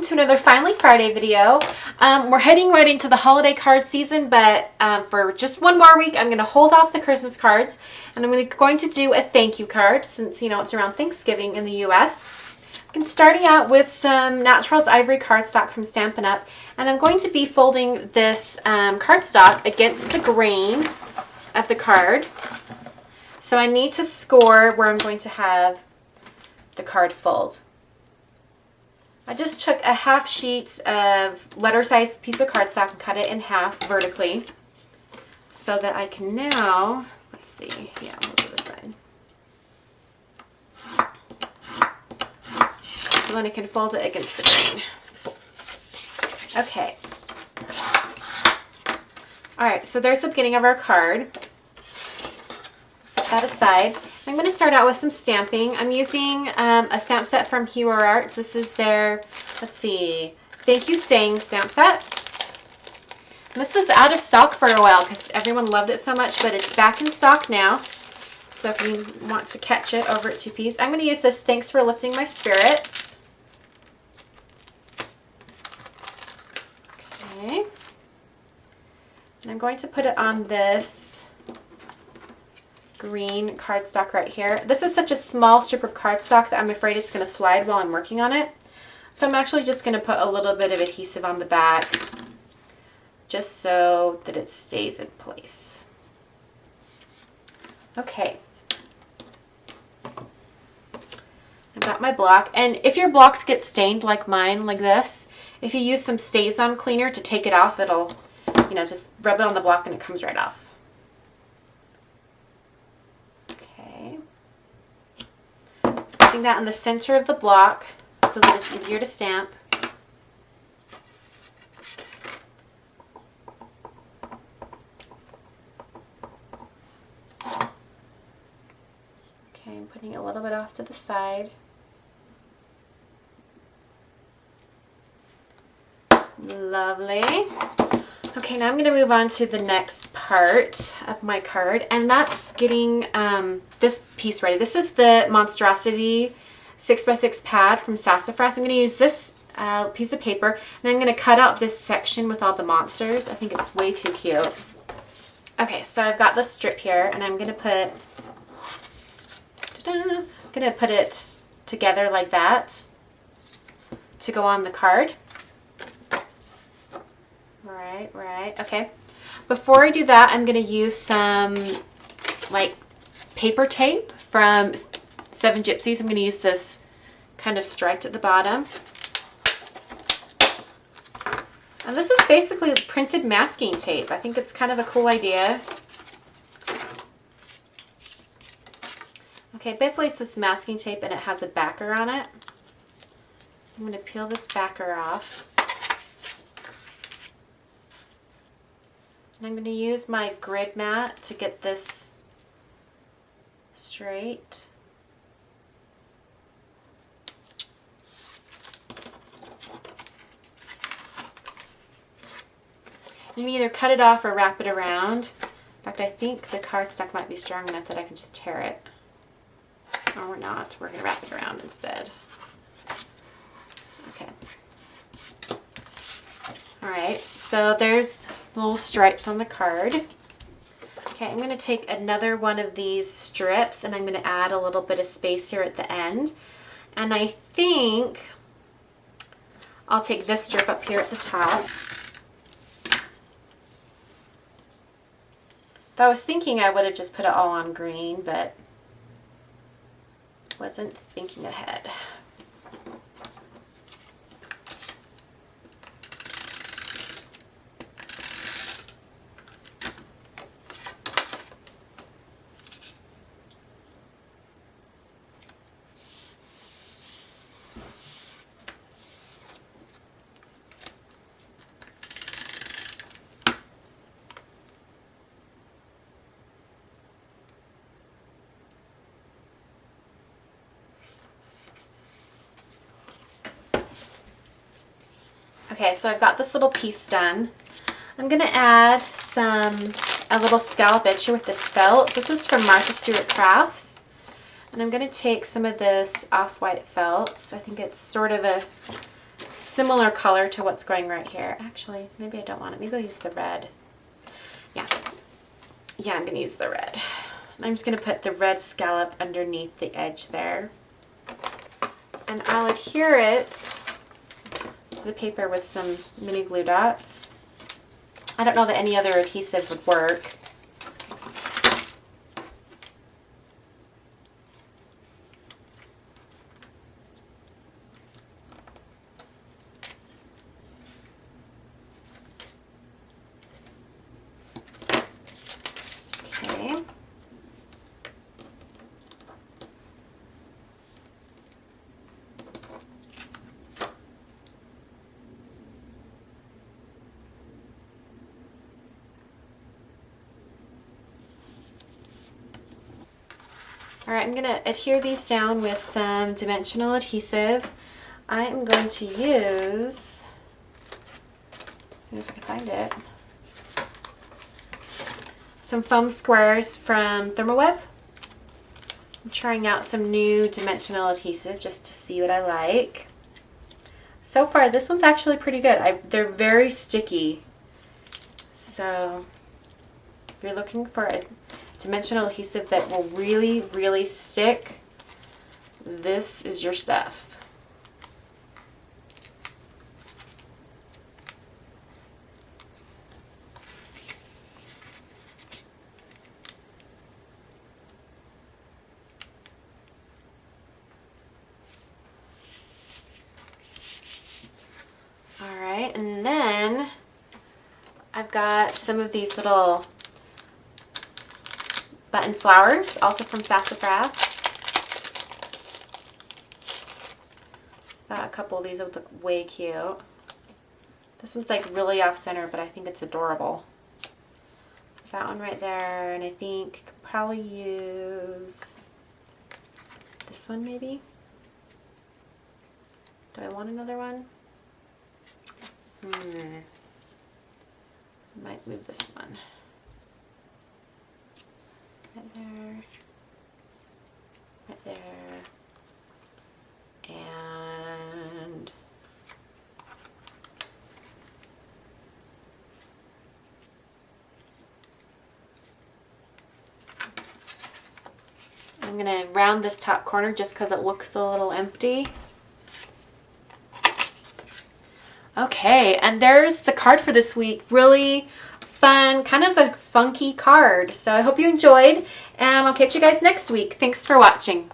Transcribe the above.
to another Finally Friday video. We're heading right into the holiday card season, but for just one more week, I'm going to hold off the Christmas cards, and I'm going to do a thank you card since, you know, it's around Thanksgiving in the U.S. I'm starting out with some Naturals Ivory cardstock from Stampin' Up, and I'm going to be folding this cardstock against the grain of the card. So I need to score where I'm going to have the card fold. I just took a half sheet of letter-sized piece of cardstock and cut it in half vertically so that I can now, let's see, yeah, we'll do this side. So then I can fold it against the grain. Okay. All right, so there's the beginning of our card. Set that aside. I'm going to start out with some stamping. I'm using a stamp set from Hero Arts. This is their, let's see, Thank You Saying stamp set. And this was out of stock for a while because everyone loved it so much, but it's back in stock now. So if you want to catch it over at 2 Ps, I'm going to use this Thanks for Lifting My Spirits. Okay. And I'm going to put it on this green cardstock right here. This is such a small strip of cardstock that I'm afraid it's going to slide while I'm working on it. So I'm actually just going to put a little bit of adhesive on the back just so that it stays in place. Okay. I've got my block, and if your blocks get stained like mine, like this, if you use some StazOn cleaner to take it off, it'll, you know, just rub it on the block and it comes right off. Putting that in the center of the block so that it's easier to stamp. Okay, I'm putting a little bit off to the side. Lovely. Okay, now I'm going to move on to the next part of my card, and that's getting this piece ready. This is the Monstrosity 6x6 pad from Sassafras. I'm going to use this piece of paper, and I'm going to cut out this section with all the monsters. I think it's way too cute. Okay, so I've got this strip here, and I'm going to put it together like that to go on the card. Right, okay. Before I do that, I'm going to use some like paper tape from 7 Gypsies. I'm going to use this kind of striped at the bottom. And this is basically printed masking tape. I think it's kind of a cool idea. Okay, basically it's this masking tape and it has a backer on it. I'm going to peel this backer off. And I'm going to use my grid mat to get this straight. You can either cut it off or wrap it around. In fact, I think the cardstock might be strong enough that I can just tear it. Or we're not. We're going to wrap it around instead. Okay. Alright, so there's little stripes on the card. Okay, I'm going to take another one of these strips and I'm going to add a little bit of space here at the end. And I think I'll take this strip up here at the top. I was thinking I would have just put it all on green, but wasn't thinking ahead. Okay, so I've got this little piece done. I'm going to add a little scallop etcher with this felt. This is from Martha Stewart Crafts. And I'm going to take some of this off-white felt. I think it's sort of a similar color to what's going right here. Actually, maybe I don't want it. Maybe I'll use the red. Yeah. Yeah, I'm going to use the red. I'm just going to put the red scallop underneath the edge there. And I'll adhere it to the paper with some mini glue dots. I don't know that any other adhesive would work. Okay. All right, I'm going to adhere these down with some dimensional adhesive. I am going to use, as soon as I can find it, some foam squares from Thermoweb. I'm trying out some new dimensional adhesive just to see what I like. So far, this one's actually pretty good. They're very sticky. So if you're looking for a dimensional adhesive that will really, really stick, this is your stuff. All right, and then I've got some of these little button flowers, also from Sassafras. Got a couple of these that look way cute. This one's like really off center, but I think it's adorable. That one right there, and I think I could probably use this one maybe. Do I want another one? Might move this one. Right there. Right there. And I'm going to round this top corner just because it looks a little empty. Okay, and there's the card for this week. Really fun, kind of a funky card. So I hope you enjoyed, and I'll catch you guys next week. Thanks for watching.